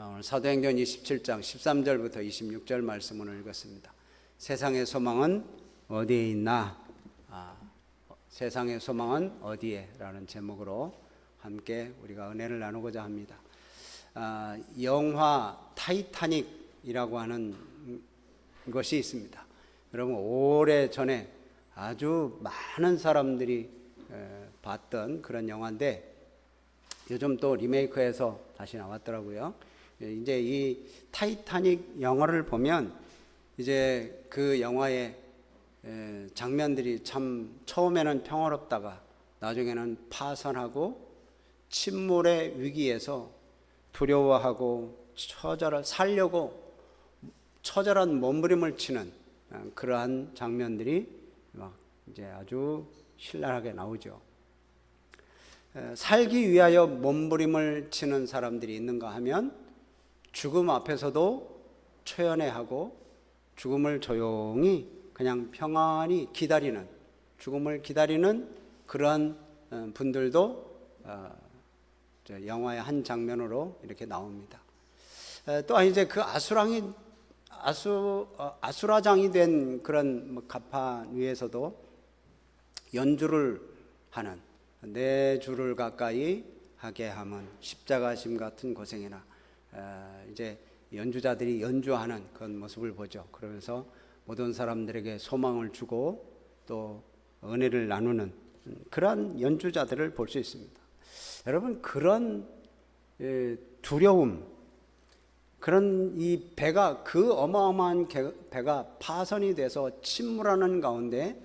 오늘 사도행전 27장 13절부터 26절 말씀 오늘 읽었습니다. 세상의 소망은 어디에 있나? 세상의 소망은 어디에? 라는 제목으로 함께 우리가 은혜를 나누고자 합니다. 영화 타이타닉이라고 하는 것이 있습니다. 여러분, 오래전에 아주 많은 사람들이 봤던 그런 영화인데 요즘 또 리메이크해서 다시 나왔더라고요. 이제 이 타이타닉 영화를 보면 이제 그 영화의 장면들이 참 처음에는 평화롭다가 나중에는 파산하고 침몰의 위기에서 두려워하고 살려고 처절한 몸부림을 치는 그러한 장면들이 막 이제 아주 신랄하게 나오죠. 살기 위하여 몸부림을 치는 사람들이 있는가 하면 죽음 앞에서도 초연해하고 죽음을 조용히 그냥 평안히 기다리는, 죽음을 기다리는 그러한 분들도 영화의 한 장면으로 이렇게 나옵니다. 또한 이제 그 아수라장이 된 그런 갑판 위에서도 연주를 하는, 내 주를 가까이 하게 함은 십자가심 같은 고생이나, 이제 연주자들이 연주하는 그런 모습을 보죠. 그러면서 모든 사람들에게 소망을 주고 또 은혜를 나누는 그런 연주자들을 볼 수 있습니다. 여러분, 그런 두려움, 그런 이 배가, 그 어마어마한 배가 파선이 돼서 침몰하는 가운데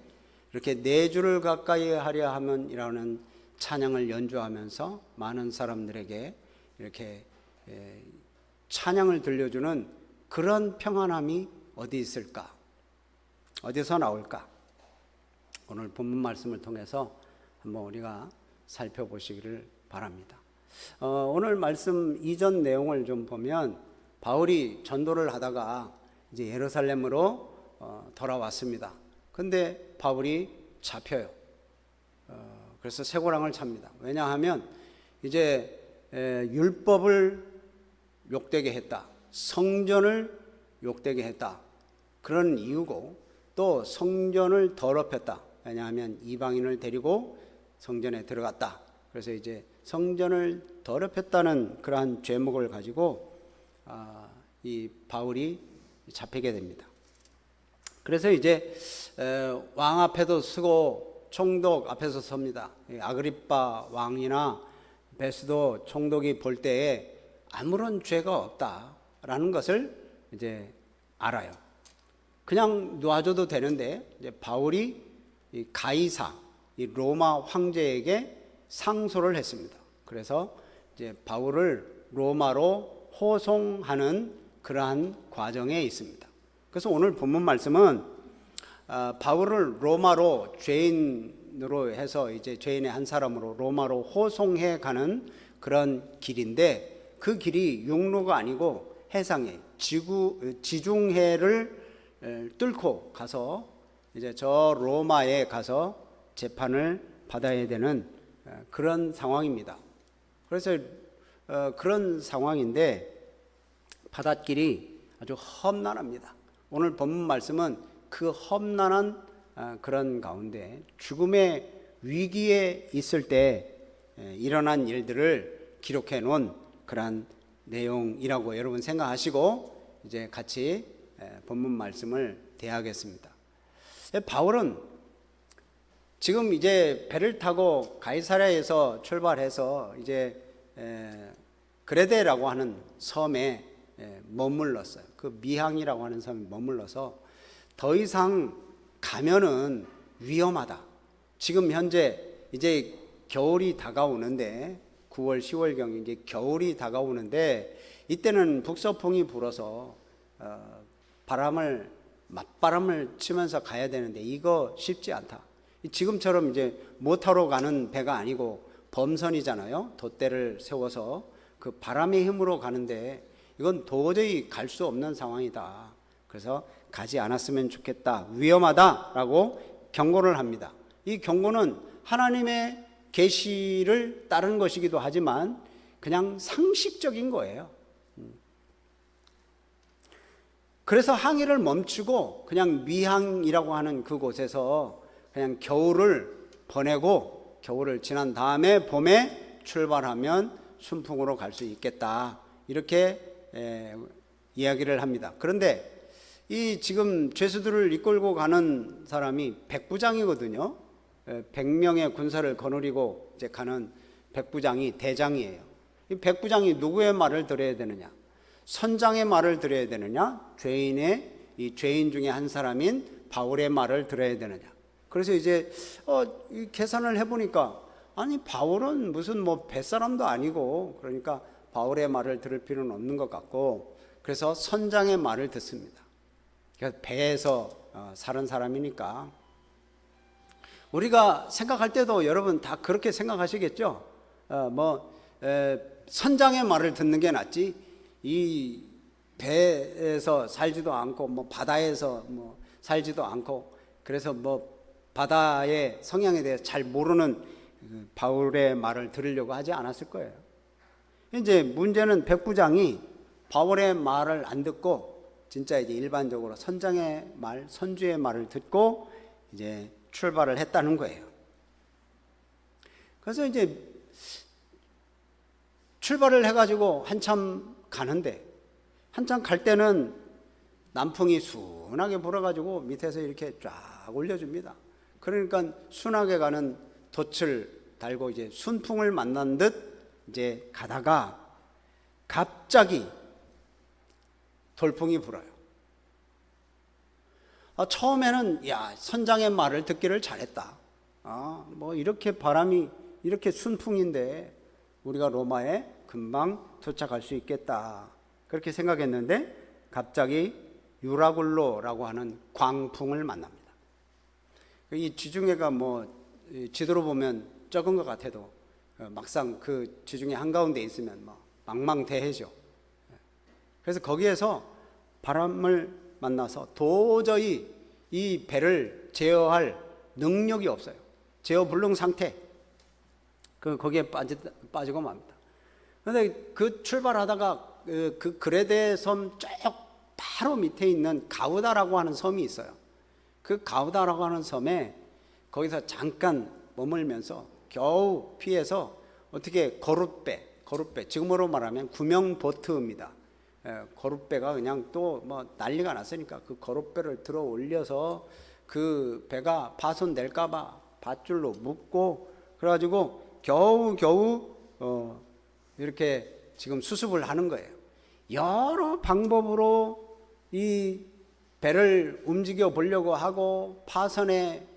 이렇게 내 주를 가까이 하려 하면이라는 찬양을 연주하면서 많은 사람들에게 이렇게 찬양을 들려주는 그런 평안함이 어디 있을까? 어디서 나올까? 오늘 본문 말씀을 통해서 한번 우리가 살펴보시기를 바랍니다. 오늘 말씀 이전 내용을 좀 보면 바울이 전도를 하다가 이제 예루살렘으로 돌아왔습니다. 근데 바울이 잡혀요. 그래서 쇠고랑을 찹니다. 왜냐하면 이제 율법을 욕되게 했다, 성전을 욕되게 했다, 그런 이유고, 또 성전을 더럽혔다. 왜냐하면 이방인을 데리고 성전에 들어갔다. 그래서 이제 성전을 더럽혔다는 그러한 죄목을 가지고 이 바울이 잡히게 됩니다. 그래서 이제 왕 앞에도 서고 총독 앞에서 섭니다. 아그리빠 왕이나 베스도 총독이 볼 때에 아무런 죄가 없다라는 것을 이제 알아요. 그냥 놓아줘도 되는데 이제 바울이 이 가이사, 이 로마 황제에게 상소를 했습니다. 그래서 이제 바울을 로마로 호송하는 그러한 과정에 있습니다. 그래서 오늘 본문 말씀은 바울을 로마로 죄인으로 해서 이제 죄인의 한 사람으로 로마로 호송해 가는 그런 길인데, 그 길이 육로가 아니고 해상에 지중해를 뚫고 가서 이제 저 로마에 가서 재판을 받아야 되는 그런 상황입니다. 그래서 그런 상황인데 바닷길이 아주 험난합니다. 오늘 본문 말씀은 그 험난한 그런 가운데 죽음의 위기에 있을 때 일어난 일들을 기록해 놓은 그러한 내용이라고 여러분 생각하시고 이제 같이 본문 말씀을 대하겠습니다. 바울은 지금 이제 배를 타고 가이사랴에서 출발해서 이제 그레데라고 하는 섬에 머물렀어요. 그 미항이라고 하는 섬에 머물러서 더 이상 가면은 위험하다. 지금 현재 이제 겨울이 다가오는데 9월, 10월경 이제 겨울이 다가오는데 이때는 북서풍이 불어서 맞바람을 치면서 가야 되는데 이거 쉽지 않다. 지금처럼 이제 모터로 가는 배가 아니고 범선이잖아요. 돛대를 세워서 그 바람의 힘으로 가는데 이건 도저히 갈 수 없는 상황이다. 그래서 가지 않았으면 좋겠다, 위험하다라고 경고를 합니다. 이 경고는 하나님의 계시를 따른 것이기도 하지만 그냥 상식적인 거예요. 그래서 항해를 멈추고 그냥 미항이라고 하는 그곳에서 그냥 겨울을 보내고 겨울을 지난 다음에 봄에 출발하면 순풍으로 갈 수 있겠다, 이렇게 이야기를 합니다. 그런데 이 지금 죄수들을 이끌고 가는 사람이 백부장이거든요. 100명의 군사를 거느리고 이제 가는 백부장이 대장이에요. 이 백부장이 누구의 말을 들어야 되느냐? 선장의 말을 들어야 되느냐? 이 죄인 중에 한 사람인 바울의 말을 들어야 되느냐? 그래서 이제 이 계산을 해보니까, 아니 바울은 무슨 뭐 뱃사람도 아니고, 그러니까 바울의 말을 들을 필요는 없는 것 같고, 그래서 선장의 말을 듣습니다. 그래서 배에서 사는 사람이니까. 우리가 생각할 때도 여러분 다 그렇게 생각하시겠죠? 선장의 말을 듣는 게 낫지, 이 배에서 살지도 않고 뭐 바다에서 뭐 살지도 않고, 그래서 뭐 바다의 성향에 대해서 잘 모르는 바울의 말을 들으려고 하지 않았을 거예요. 이제 문제는 백부장이 바울의 말을 안 듣고 진짜 이제 일반적으로 선장의 말, 선주의 말을 듣고 이제 출발을 했다는 거예요. 그래서 이제 출발을 해가지고 한참 가는데, 한참 갈 때는 남풍이 순하게 불어가지고 밑에서 이렇게 쫙 올려줍니다. 그러니까 순하게 가는 돛을 달고 이제 순풍을 만난 듯 이제 가다가 갑자기 돌풍이 불어요. 처음에는 야, 선장의 말을 듣기를 잘했다. 뭐 이렇게 바람이 이렇게 순풍인데 우리가 로마에 금방 도착할 수 있겠다, 그렇게 생각했는데 갑자기 유라굴로라고 하는 광풍을 만납니다. 이 지중해가 뭐 지도로 보면 적은 것 같아도 막상 그 지중해 한가운데 있으면 뭐 망망대해죠. 그래서 거기에서 바람을 만나서 도저히 이 배를 제어할 능력이 없어요. 제어 불능 상태. 거기에 빠지고 맙니다. 그런데 그 출발하다가 그 그레데 섬 쭉 바로 밑에 있는 가우다라고 하는 섬이 있어요. 그 가우다라고 하는 섬에 거기서 잠깐 머물면서 겨우 피해서 어떻게 거룻배, 지금으로 말하면 구명보트입니다. 거룻배가 그냥 또 뭐 난리가 났으니까 그 거룻배를 들어 올려서 그 배가 파손될까봐 밧줄로 묶고, 그래가지고 겨우 이렇게 지금 수습을 하는 거예요. 여러 방법으로 이 배를 움직여 보려고 하고 파선의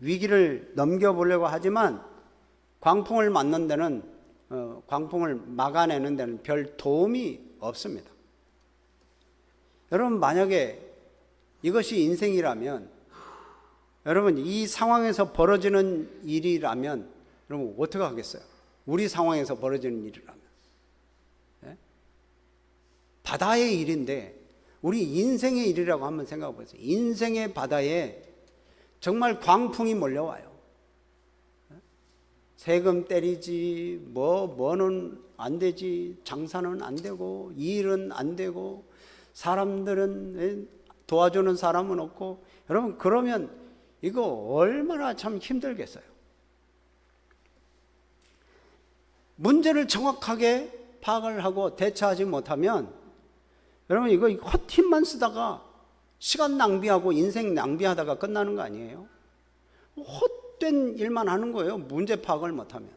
위기를 넘겨보려고 하지만 광풍을 맞는 데는 광풍을 막아내는 데는 별 도움이 없습니다. 여러분, 만약에 이것이 인생이라면, 여러분 이 상황에서 벌어지는 일이라면 여러분 어떻게 하겠어요? 우리 상황에서 벌어지는 일이라면, 바다의 일인데 우리 인생의 일이라고 한번 생각해 보세요. 인생의 바다에 정말 광풍이 몰려와요. 세금 때리지, 뭐는 안 되지, 장사는 안 되고, 일은 안 되고, 사람들은 도와주는 사람은 없고, 여러분 그러면 이거 얼마나 참 힘들겠어요. 문제를 정확하게 파악을 하고 대처하지 못하면 여러분 이거 헛힘만 쓰다가 시간 낭비하고 인생 낭비하다가 끝나는 거 아니에요? 헛된 일만 하는 거예요. 문제 파악을 못하면.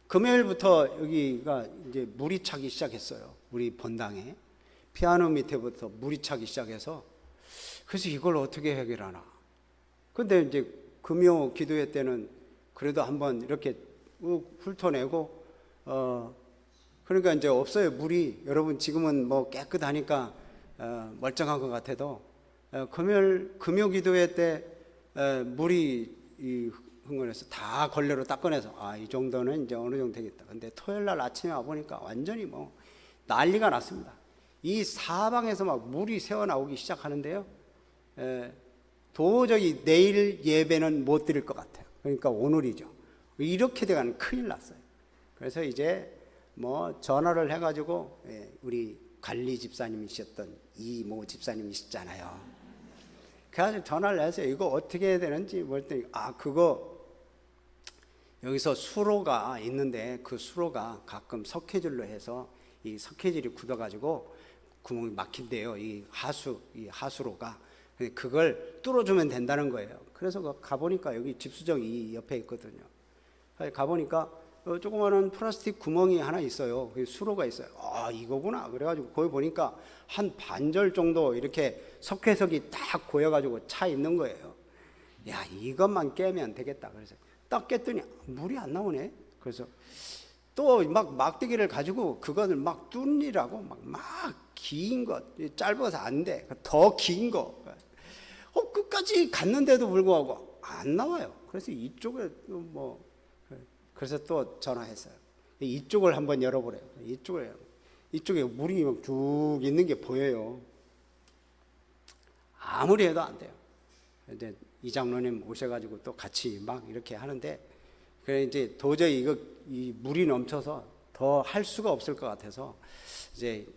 금요일부터 여기가 이제 물이 차기 시작했어요. 우리 본당에 피아노 밑에부터 물이 차기 시작해서, 그래서 이걸 어떻게 해결하나. 근데 이제 금요 기도회 때는 그래도 한번 이렇게 훑어내고 그러니까 이제 없어요, 물이. 여러분 지금은 뭐 깨끗하니까 멀쩡한 것 같아도 금요 기도회 때 물이 흥건해서 다 걸레로 닦아내서 이 정도는 이제 어느 정도 되겠다. 근데 토요일 날 아침에 와보니까 완전히 뭐 난리가 났습니다. 이 사방에서 막 물이 새어나오기 시작하는데요, 도저히 내일 예배는 못 드릴 것 같아요. 그러니까 오늘이죠. 이렇게 돼가는 큰일 났어요. 그래서 이제 뭐 전화를 해가지고 우리 관리 집사님이셨던 이모 집사님이시잖아요. 그래가지고 전화를 해서 이거 어떻게 해야 되는지 그랬더니 그거 여기서 수로가 있는데 그 수로가 가끔 석회질로 해서 이 석회질이 굳어가지고 구멍이 막힌대요. 이 하수로가. 그걸 뚫어주면 된다는 거예요. 그래서 가보니까 여기 집수정 이 옆에 있거든요. 가보니까 조그마한 플라스틱 구멍이 하나 있어요. 수로가 있어요. 이거구나. 그래가지고 거기 보니까 한 반절 정도 이렇게 석회석이 딱 고여가지고 차 있는 거예요. 야, 이것만 깨면 되겠다. 그래서 딱 깼더니 물이 안 나오네. 그래서 또 막 막대기를 가지고 그것을 막 뚫으라고 막 긴 것, 짧아서 안 돼. 더 긴 거. 끝까지 갔는데도 불구하고 안 나와요. 그래서 이쪽에 그래서 또 전화했어요. 이쪽을 한번 열어보래요. 이쪽에 물이 쭉 있는 게 보여요. 아무리 해도 안 돼요. 근데 이 장로님 오셔가지고 또 같이 막 이렇게 하는데, 그래 이제 도저히 이 물이 넘쳐서 더 할 수가 없을 것 같아서 이제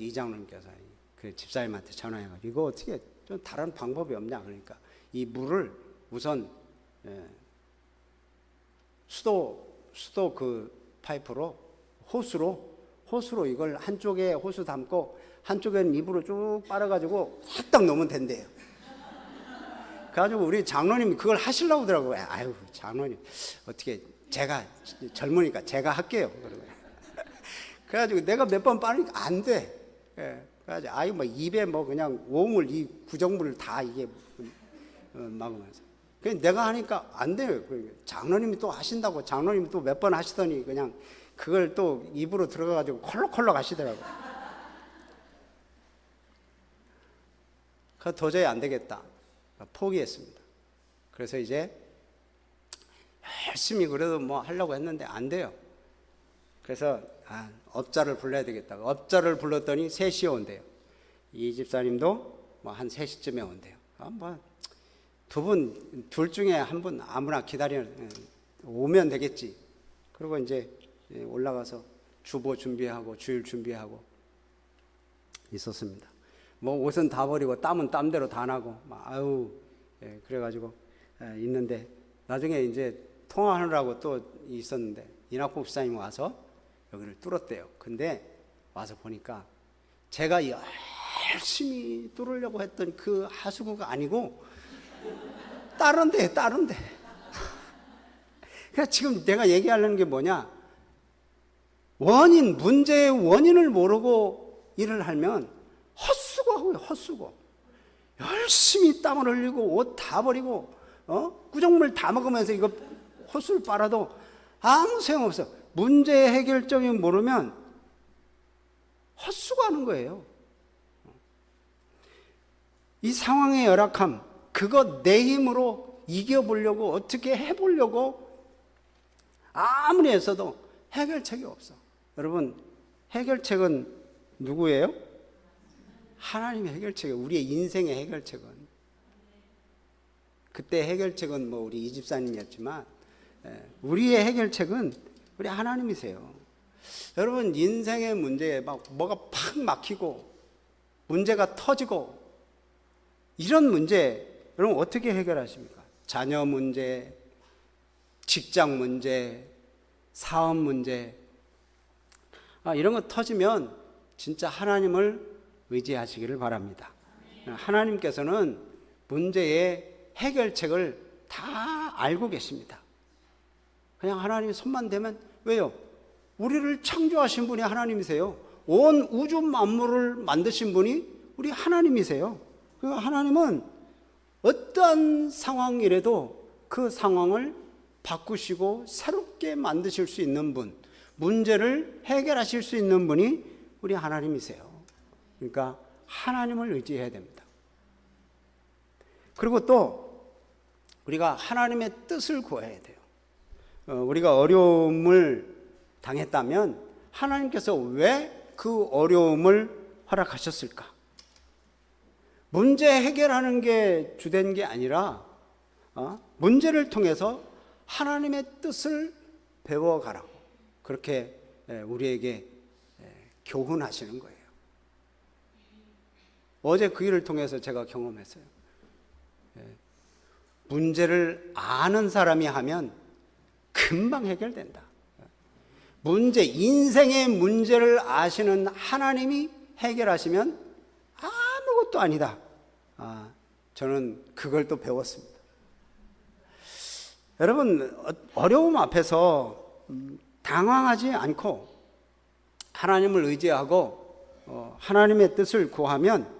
이 장로님께서 그 집사님한테 전화해가지고 이거 어떻게 좀 다른 방법이 없냐. 그러니까 이 물을 우선 수도 그 파이프로 호수로 이걸 한쪽에 호수 담고 한쪽에는 입으로 쭉 빨아가지고 싹딱 넣으면 된대요. 그래가지고 우리 장로님이 그걸 하시려고 하더라고요. 아유, 장로님 어떻게, 제가 젊으니까 제가 할게요. 그래가지고 내가 몇 번 빠르니까 안 돼. 그래가지고 뭐 입에 뭐 그냥 오물 이 구정물을 다 이게 막으면서. 그래서 내가 하니까 안 돼요. 장로님이 또 하신다고, 장로님이 또 몇 번 하시더니 그냥 그걸 또 입으로 들어가가지고 콜록콜록 하시더라고요. 그래서 도저히 안 되겠다. 포기했습니다. 그래서 이제 열심히 그래도 뭐 하려고 했는데 안 돼요. 그래서 업자를 불러야 되겠다. 업자를 불렀더니 3시에 온대요. 이 집사님도 뭐 한 3시쯤에 온대요. 둘 중에 한 분 아무나 오면 되겠지. 그리고 이제 올라가서 주보 준비하고 주일 준비하고 있었습니다. 뭐 옷은 다 버리고 땀은 땀대로 다 나고 그래가지고 있는데, 나중에 이제 통화하느라고 또 있었는데 이낙복 집사님이 와서 여기를 뚫었대요. 근데 와서 보니까 제가 열심히 뚫으려고 했던 그 하수구가 아니고 다른 데. 그러니까 지금 내가 얘기하려는 게 뭐냐, 문제의 원인을 모르고 일을 하면 헛수고하고요. 헛수고. 열심히 땀을 흘리고 옷 다 버리고 구정물 다 먹으면서 이거 헛수를 빨아도 아무 소용없어. 문제의 해결점이 모르면 헛수고하는 거예요. 이 상황의 열악함, 그거 내 힘으로 이겨보려고 어떻게 해보려고 아무리 애써도 해결책이 없어. 여러분, 해결책은 누구예요? 하나님의 해결책이에요. 우리의 인생의 해결책은. 그때 해결책은 뭐 우리 이 집사님이었지만 우리의 해결책은 우리 하나님이세요. 여러분, 인생의 문제에 뭐가 팍 막히고 문제가 터지고 이런 문제, 여러분 어떻게 해결하십니까? 자녀 문제, 직장 문제, 사업 문제, 이런 거 터지면 진짜 하나님을 의지하시기를 바랍니다. 하나님께서는 문제의 해결책을 다 알고 계십니다. 그냥 하나님 손만 대면, 왜요? 우리를 창조하신 분이 하나님이세요. 온 우주 만물을 만드신 분이 우리 하나님이세요. 그러니까 하나님은 어떠한 상황이라도 그 상황을 바꾸시고 새롭게 만드실 수 있는 분, 문제를 해결하실 수 있는 분이 우리 하나님이세요. 그러니까 하나님을 의지해야 됩니다. 그리고 또 우리가 하나님의 뜻을 구해야 돼요. 우리가 어려움을 당했다면 하나님께서 왜 그 어려움을 허락하셨을까? 문제 해결하는 게 주된 게 아니라 문제를 통해서 하나님의 뜻을 배워가라고 그렇게 우리에게 교훈하시는 거예요. 어제 그 일을 통해서 제가 경험했어요. 문제를 아는 사람이 하면 금방 해결된다. 인생의 문제를 아시는 하나님이 해결하시면 아무것도 아니다. 저는 그걸 또 배웠습니다. 여러분, 어려움 앞에서 당황하지 않고 하나님을 의지하고 하나님의 뜻을 구하면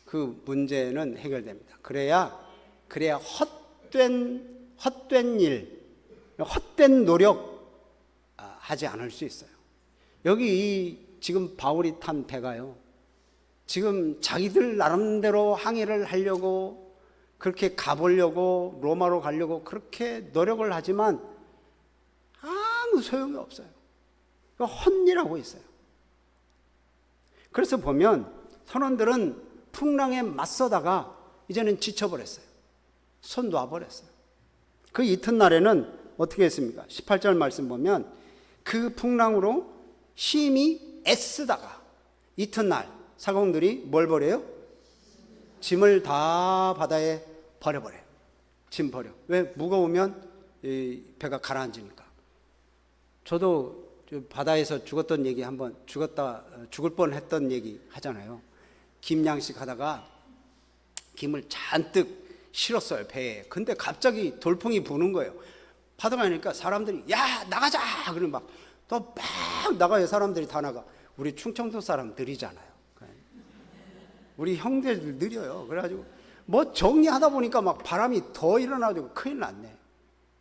그 문제는 해결됩니다. 그래야 헛된 일, 헛된 노력 하지 않을 수 있어요. 여기 지금 바울이 탄 배가요, 지금 자기들 나름대로 항해를 하려고 그렇게 가보려고 로마로 가려고 그렇게 노력을 하지만 아무 소용이 없어요. 헛일하고 있어요. 그래서 보면 선원들은 풍랑에 맞서다가 이제는 지쳐버렸어요. 손 놔버렸어요. 그 이튿날에는 어떻게 했습니까? 18절 말씀 보면 그 풍랑으로 심히 애쓰다가 이튿날 사공들이 뭘 버려요? 짐을 다 바다에 버려버려요. 짐 버려. 왜? 무거우면 이 배가 가라앉으니까. 저도 바다에서 죽었던 얘기 한번, 죽을 뻔했던 얘기 하잖아요. 김 양식 하다가 김을 잔뜩 실었어요, 배에. 근데 갑자기 돌풍이 부는 거예요. 파도가 나니까 사람들이 야 나가자 그러면 막 또 막 나가요. 사람들이 다 나가. 우리 충청도 사람 느리잖아요. 우리 형제들 느려요. 그래가지고 뭐 정리하다 보니까 막 바람이 더 일어나가지고 큰일 났네.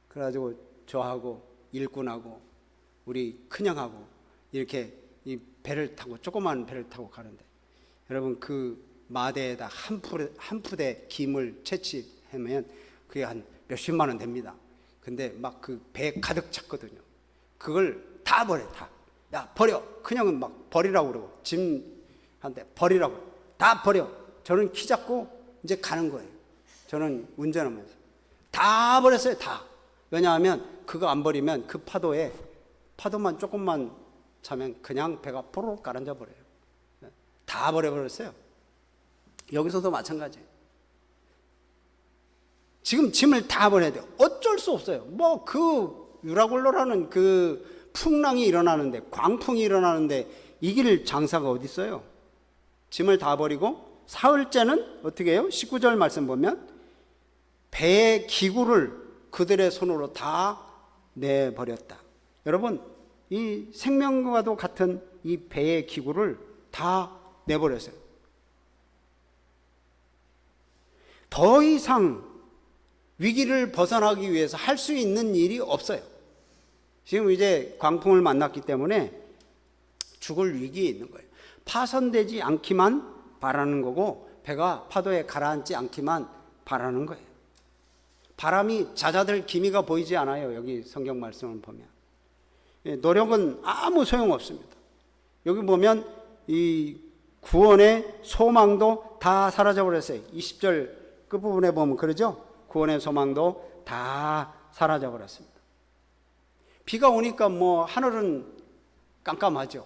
그래가지고 저하고 일꾼하고 우리 큰형하고 이렇게 이 배를 타고, 조그만 배를 타고 가는데, 여러분 그 마대에다 한 푸대 김을 채취하면 그게 한 몇십만 원 됩니다. 근데 막 그 배 가득 찼거든요. 그걸 다 버려, 다. 야 버려. 큰형은 막 버리라고 그러고, 짐한테 버리라고, 다 버려. 저는 키 잡고 이제 가는 거예요. 저는 운전하면서 다 버렸어요, 다. 왜냐하면 그거 안 버리면 그 파도만 조금만 차면 그냥 배가 포로록 가라앉아 버려요. 다 버려버렸어요. 여기서도 마찬가지예요. 지금 짐을 다 버려야 돼요. 어쩔 수 없어요. 뭐 그 유라굴로라는 그 풍랑이 일어나는데, 광풍이 일어나는데 이길 장사가 어디 있어요? 짐을 다 버리고 사흘째는 어떻게 해요? 19절 말씀 보면 배의 기구를 그들의 손으로 다 내버렸다. 여러분, 이 생명과도 같은 이 배의 기구를 다 내버렸어요. 더 이상 위기를 벗어나기 위해서 할 수 있는 일이 없어요. 지금 이제 광풍을 만났기 때문에 죽을 위기에 있는 거예요. 파손되지 않기만 바라는 거고, 배가 파도에 가라앉지 않기만 바라는 거예요. 바람이 잦아들 기미가 보이지 않아요. 여기 성경 말씀을 보면 노력은 아무 소용없습니다. 여기 보면 이 구원의 소망도 다 사라져버렸어요. 20절 끝부분에 보면 그러죠. 구원의 소망도 다 사라져버렸습니다. 비가 오니까 뭐 하늘은 깜깜하죠.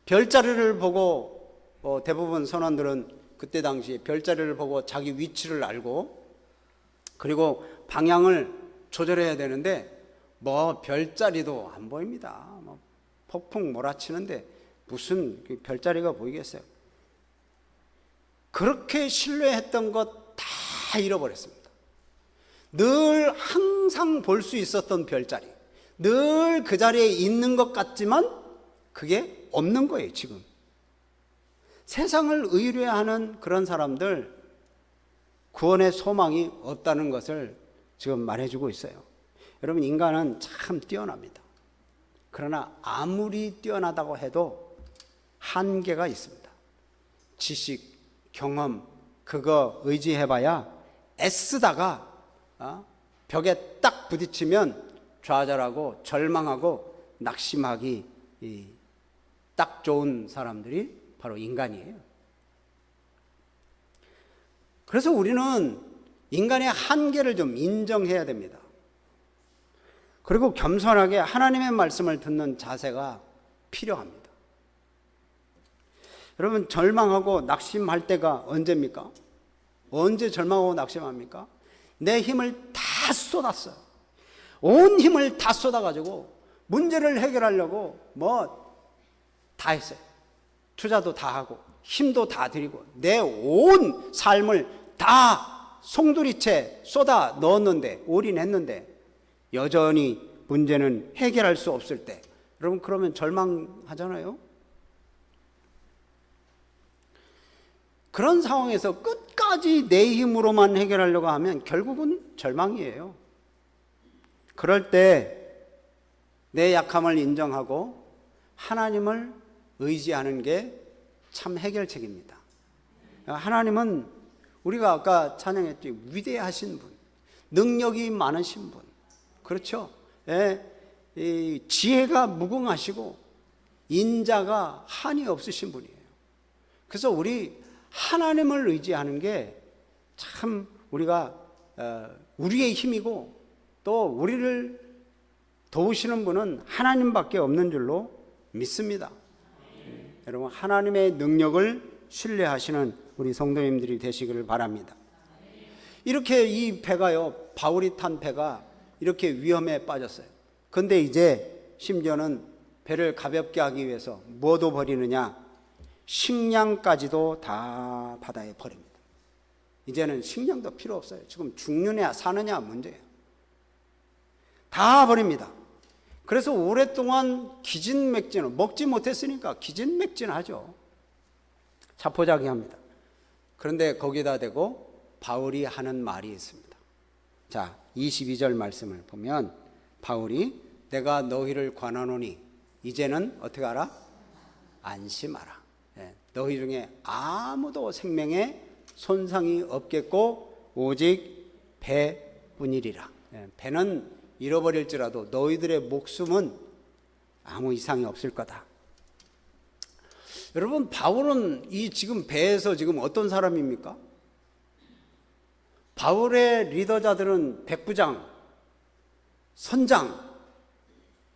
별자리를 보고 대부분 선원들은 그때 당시에 별자리를 보고 자기 위치를 알고, 그리고 방향을 조절해야 되는데 뭐 별자리도 안 보입니다. 뭐 폭풍 몰아치는데 무슨 별자리가 보이겠어요. 그렇게 신뢰했던 것 다 잃어버렸습니다. 늘 항상 볼 수 있었던 별자리, 늘 그 자리에 있는 것 같지만 그게 없는 거예요. 지금 세상을 의뢰하는 그런 사람들, 구원의 소망이 없다는 것을 지금 말해주고 있어요. 여러분, 인간은 참 뛰어납니다. 그러나 아무리 뛰어나다고 해도 한계가 있습니다. 지식, 경험, 그거 의지해봐야 애쓰다가 벽에 딱 부딪히면 좌절하고 절망하고 낙심하기 딱 좋은 사람들이 바로 인간이에요. 그래서 우리는 인간의 한계를 좀 인정해야 됩니다. 그리고 겸손하게 하나님의 말씀을 듣는 자세가 필요합니다. 여러분, 절망하고 낙심할 때가 언제입니까? 언제 절망하고 낙심합니까? 내 힘을 다 쏟았어요. 온 힘을 다 쏟아가지고 문제를 해결하려고 다 했어요. 투자도 다 하고 힘도 다 들이고 내 온 삶을 다 송두리째 쏟아 넣었는데, 올인했는데 여전히 문제는 해결할 수 없을 때, 여러분, 그러면 절망하잖아요. 그런 상황에서 끝까지 내 힘으로만 해결하려고 하면 결국은 절망이에요. 그럴 때 내 약함을 인정하고 하나님을 의지하는 게 참 해결책입니다. 하나님은 우리가 아까 찬양했죠. 위대하신 분, 능력이 많으신 분, 그렇죠? 이 지혜가 무궁하시고 인자가 한이 없으신 분이에요. 그래서 우리 하나님을 의지하는 게 참 우리가 우리의 힘이고, 또 우리를 도우시는 분은 하나님밖에 없는 줄로 믿습니다. 여러분, 하나님의 능력을 신뢰하시는 우리 성도님들이 되시기를 바랍니다. 이렇게 이 배가요, 바울이 탄 배가 이렇게 위험에 빠졌어요. 그런데 이제 심지어는 배를 가볍게 하기 위해서 뭐도 버리느냐? 식량까지도 다 바다에 버립니다. 이제는 식량도 필요 없어요. 지금 죽느냐 사느냐 문제예요. 다 버립니다. 그래서 오랫동안 기진맥진을 먹지 못했으니까 기진맥진하죠. 자포자기합니다. 그런데 거기다 대고 바울이 하는 말이 있습니다. 자, 22절 말씀을 보면 바울이 내가 너희를 권하노니 이제는 어떻게 하라? 안심하라. 너희 중에 아무도 생명에 손상이 없겠고 오직 배뿐이리라. 배는 잃어버릴지라도 너희들의 목숨은 아무 이상이 없을 거다. 여러분, 바울은 이 지금 배에서 지금 어떤 사람입니까? 바울의 리더자들은 백부장, 선장,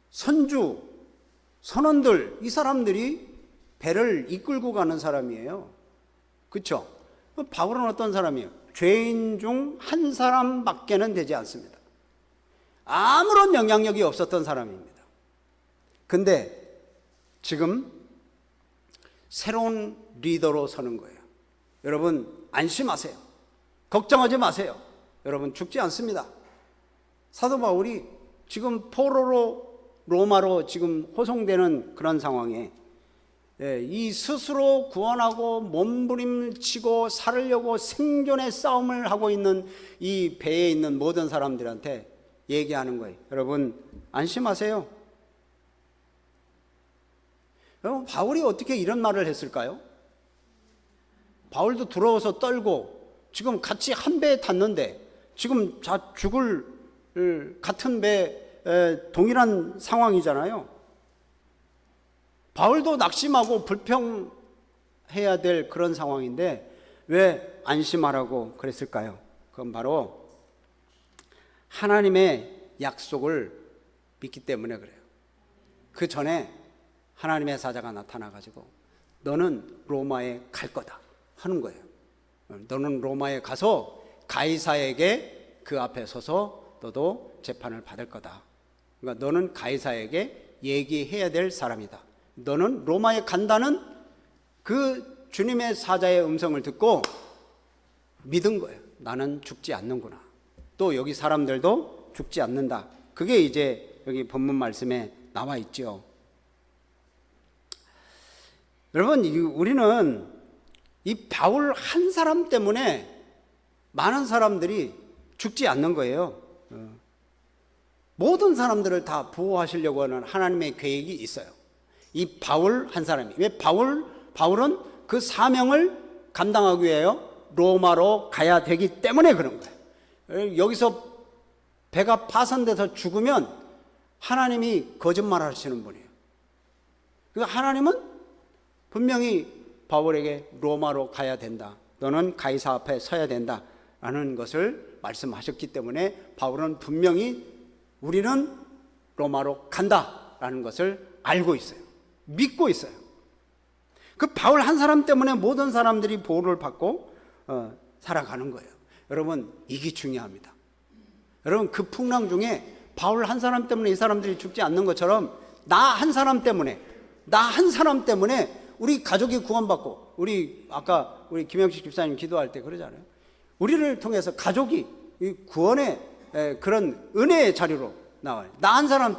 선주, 선원들, 이 사람들이 배를 이끌고 가는 사람이에요. 그렇죠? 바울은 어떤 사람이에요? 죄인 중 한 사람밖에는 되지 않습니다. 아무런 영향력이 없었던 사람입니다. 근데 지금 새로운 리더로 서는 거예요. 여러분, 안심하세요. 걱정하지 마세요. 여러분, 죽지 않습니다. 사도 바울이 지금 포로로 로마로 지금 호송되는 그런 상황에 이 스스로 구원하고 몸부림치고 살으려고 생존의 싸움을 하고 있는 이 배에 있는 모든 사람들한테 얘기하는 거예요. 여러분, 안심하세요. 여러분, 바울이 어떻게 이런 말을 했을까요? 바울도 두려워서 떨고 지금 같이 한 배에 탔는데 지금 죽을 같은 배 동일한 상황이잖아요. 바울도 낙심하고 불평해야 될 그런 상황인데 왜 안심하라고 그랬을까요? 그건 바로 하나님의 약속을 믿기 때문에 그래요. 그 전에 하나님의 사자가 나타나가지고 너는 로마에 갈 거다 하는 거예요. 너는 로마에 가서 가이사에게 그 앞에 서서 너도 재판을 받을 거다. 그러니까 너는 가이사에게 얘기해야 될 사람이다. 너는 로마에 간다는 그 주님의 사자의 음성을 듣고 믿은 거예요. 나는 죽지 않는구나. 또 여기 사람들도 죽지 않는다. 그게 이제 여기 본문 말씀에 나와 있죠. 여러분, 우리는 이 바울 한 사람 때문에 많은 사람들이 죽지 않는 거예요. 모든 사람들을 다 보호하시려고 하는 하나님의 계획이 있어요. 이 바울 한 사람이. 왜 바울은 그 사명을 감당하기 위하여 로마로 가야 되기 때문에 그런 거예요. 여기서 배가 파손돼서 죽으면 하나님이 거짓말 하시는 분이에요. 그러니까 하나님은 분명히 바울에게 로마로 가야 된다. 너는 가이사 앞에 서야 된다. 라는 것을 말씀하셨기 때문에 바울은 분명히 우리는 로마로 간다. 라는 것을 알고 있어요. 믿고 있어요. 그 바울 한 사람 때문에 모든 사람들이 보호를 받고 살아가는 거예요. 여러분, 이게 중요합니다. 여러분, 그 풍랑 중에 바울 한 사람 때문에 이 사람들이 죽지 않는 것처럼 나 한 사람 때문에 우리 가족이 구원받고, 아까 우리 김영식 집사님 기도할 때 그러잖아요. 우리를 통해서 가족이 구원의 그런 은혜의 자리로 나와요. 나 한 사람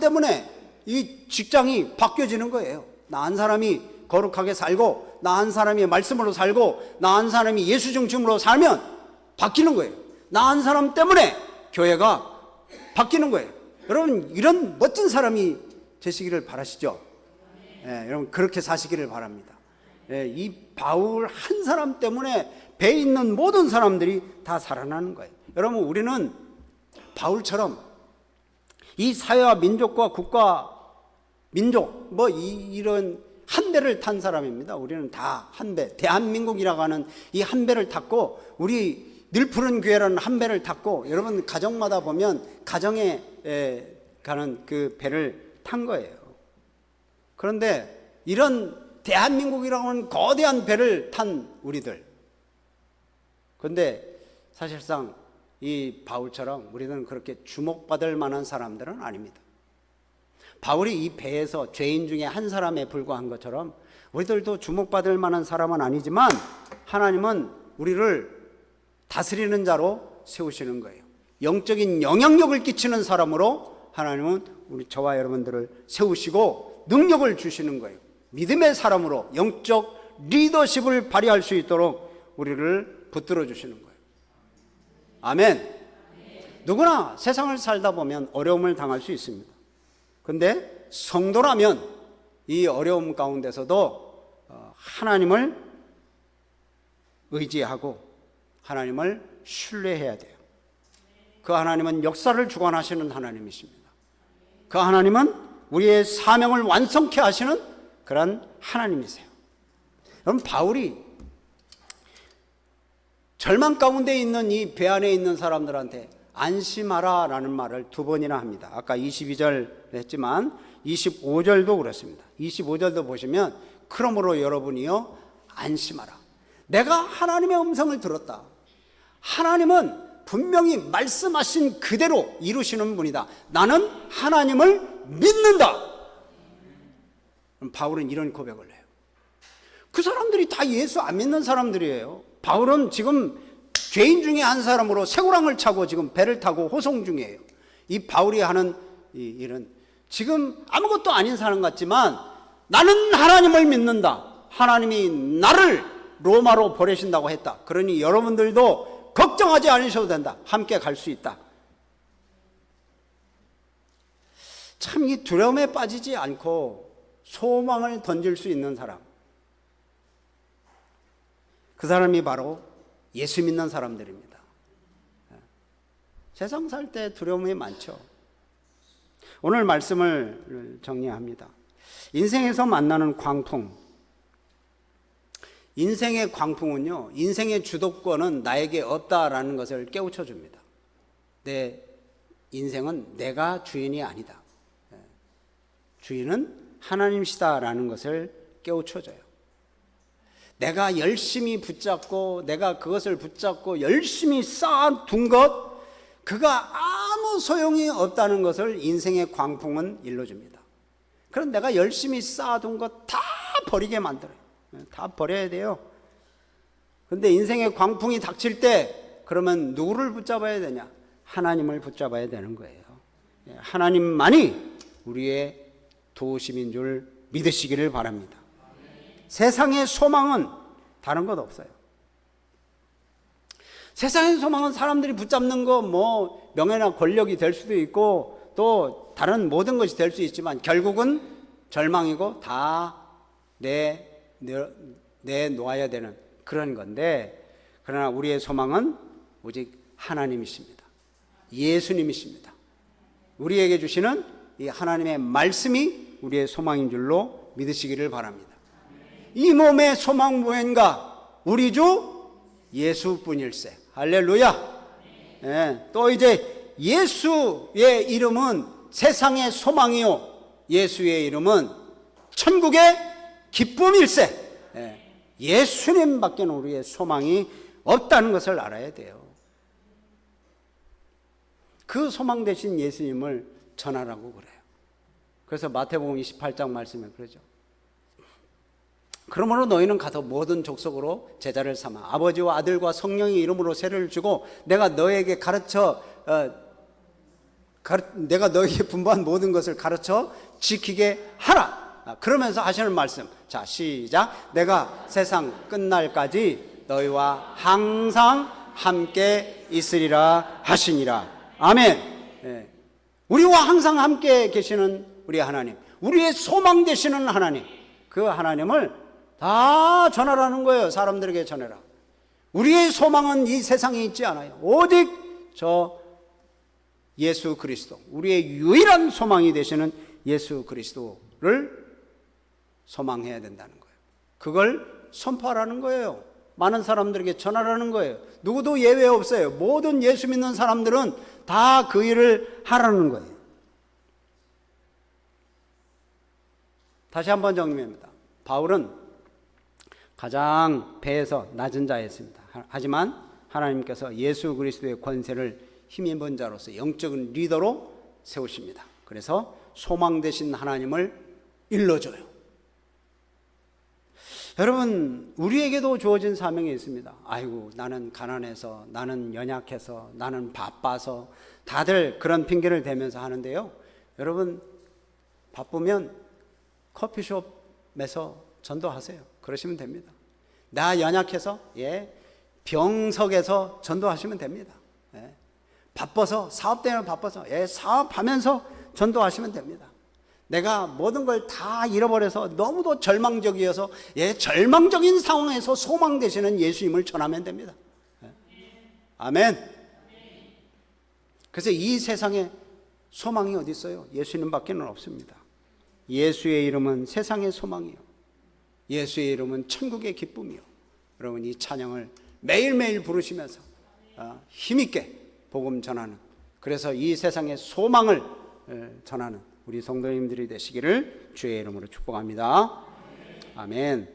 때문에 이 직장이 바뀌어지는 거예요. 나 한 사람이 거룩하게 살고, 나 한 사람이 말씀으로 살고, 나 한 사람이 예수 중심으로 살면 바뀌는 거예요. 나 한 사람 때문에 교회가 바뀌는 거예요. 여러분, 이런 멋진 사람이 되시기를 바라시죠? 여러분, 그렇게 사시기를 바랍니다. 이 바울 한 사람 때문에 배에 있는 모든 사람들이 다 살아나는 거예요. 여러분, 우리는 바울처럼 이 사회와 민족과 국가, 민족, 이런 한 배를 탄 사람입니다. 우리는 다 한 배, 대한민국이라고 하는 이 한 배를 탔고, 우리 늘 푸른 교회라는 한 배를 탔고, 여러분 가정마다 보면 가정에 가는 그 배를 탄 거예요. 그런데 이런 대한민국이라고 하는 거대한 배를 탄 우리들, 그런데 사실상 이 바울처럼 우리는 그렇게 주목받을 만한 사람들은 아닙니다. 바울이 이 배에서 죄인 중에 한 사람에 불과한 것처럼 우리들도 주목받을 만한 사람은 아니지만 하나님은 우리를 다스리는 자로 세우시는 거예요. 영적인 영향력을 끼치는 사람으로 하나님은 저와 여러분들을 세우시고 능력을 주시는 거예요. 믿음의 사람으로 영적 리더십을 발휘할 수 있도록 우리를 붙들어 주시는 거예요. 아멘. 누구나 세상을 살다 보면 어려움을 당할 수 있습니다. 그런데 성도라면 이 어려움 가운데서도 하나님을 의지하고 하나님을 신뢰해야 돼요. 그 하나님은 역사를 주관하시는 하나님이십니다. 그 하나님은 우리의 사명을 완성케 하시는 그런 하나님이세요. 여러분, 바울이 절망 가운데 있는 이 배 안에 있는 사람들한테 안심하라 라는 말을 2번이나 합니다. 아까 22절 했지만 25절도 그렇습니다. 25절도 보시면 그러므로 여러분이요 안심하라. 내가 하나님의 음성을 들었다. 하나님은 분명히 말씀하신 그대로 이루시는 분이다. 나는 하나님을 믿는다. 바울은 이런 고백을 해요. 그 사람들이 다 예수 안 믿는 사람들이에요. 바울은 지금 죄인 중에 한 사람으로 쇠고랑을 차고 지금 배를 타고 호송 중이에요. 이 바울이 하는 이 일은 지금 아무것도 아닌 사람 같지만 나는 하나님을 믿는다. 하나님이 나를 로마로 보내신다고 했다. 그러니 여러분들도 걱정하지 않으셔도 된다. 함께 갈 수 있다. 참 이 두려움에 빠지지 않고 소망을 던질 수 있는 사람, 그 사람이 바로 예수 믿는 사람들입니다. 세상 살 때 두려움이 많죠. 오늘 말씀을 정리합니다. 인생에서 만나는 광풍. 인생의 광풍은요, 인생의 주도권은 나에게 없다라는 것을 깨우쳐 줍니다. 내 인생은 내가 주인이 아니다. 주인은 하나님이시다라는 것을 깨우쳐 줘요. 내가 열심히 붙잡고 내가 그것을 붙잡고 열심히 쌓아둔 것, 그가 아무 소용이 없다는 것을 인생의 광풍은 일러줍니다. 그럼 내가 열심히 쌓아둔 것 다 버리게 만들어요. 다 버려야 돼요. 그런데 인생의 광풍이 닥칠 때 그러면 누구를 붙잡아야 되냐? 하나님을 붙잡아야 되는 거예요. 하나님만이 우리의 도우심인 줄 믿으시기를 바랍니다. 세상의 소망은 다른 것 없어요. 세상의 소망은 사람들이 붙잡는 거 명예나 권력이 될 수도 있고 또 다른 모든 것이 될 수 있지만 결국은 절망이고 다 내놓아야 되는 그런 건데, 그러나 우리의 소망은 오직 하나님이십니다. 예수님이십니다. 우리에게 주시는 이 하나님의 말씀이 우리의 소망인 줄로 믿으시기를 바랍니다. 이 몸의 소망 무엇인가? 우리 주 예수뿐일세. 할렐루야. 또 이제 예수의 이름은 세상의 소망이요 예수의 이름은 천국의 기쁨일세. 예수님밖에는 우리의 소망이 없다는 것을 알아야 돼요. 그 소망 되신 예수님을 전하라고 그래요. 그래서 마태복음 28장 말씀에 그러죠. 그러므로 너희는 가서 모든 족속으로 제자를 삼아 아버지와 아들과 성령의 이름으로 세례를 주고 내가 너에게 내가 너에게 분부한 모든 것을 가르쳐 지키게 하라. 그러면서 하시는 말씀. 자, 시작. 내가 세상 끝날까지 너희와 항상 함께 있으리라 하시니라. 아멘. 우리와 항상 함께 계시는 우리 하나님, 우리의 소망 되시는 하나님, 그 하나님을 다 전하라는 거예요. 사람들에게 전해라. 우리의 소망은 이 세상에 있지 않아요. 오직 저 예수 그리스도, 우리의 유일한 소망이 되시는 예수 그리스도를 소망해야 된다는 거예요. 그걸 선포하라는 거예요. 많은 사람들에게 전하라는 거예요. 누구도 예외 없어요. 모든 예수 믿는 사람들은 다 그 일을 하라는 거예요. 다시 한번 정리합니다. 바울은 가장 배에서 낮은 자였습니다. 하지만 하나님께서 예수 그리스도의 권세를 힘입은 자로서 영적인 리더로 세우십니다. 그래서 소망 되신 하나님을 일러줘요. 여러분, 우리에게도 주어진 사명이 있습니다. 아이고, 나는 가난해서, 나는 연약해서, 나는 바빠서, 다들 그런 핑계를 대면서 하는데요. 여러분, 바쁘면 커피숍에서 전도하세요. 그러시면 됩니다. 나 연약해서, 병석에서 전도하시면 됩니다. 바빠서, 사업 때문에 바빠서, 사업하면서 전도하시면 됩니다. 내가 모든 걸 다 잃어버려서 너무도 절망적이어서 절망적인 상황에서 소망 되시는 예수님을 전하면 됩니다. 아멘. 그래서 이 세상에 소망이 어디 있어요? 예수님밖에는 없습니다. 예수의 이름은 세상의 소망이요, 예수의 이름은 천국의 기쁨이요. 여러분, 이 찬양을 매일매일 부르시면서 힘있게 복음 전하는, 그래서 이 세상의 소망을 전하는 우리 성도님들이 되시기를 주의 이름으로 축복합니다. 아멘.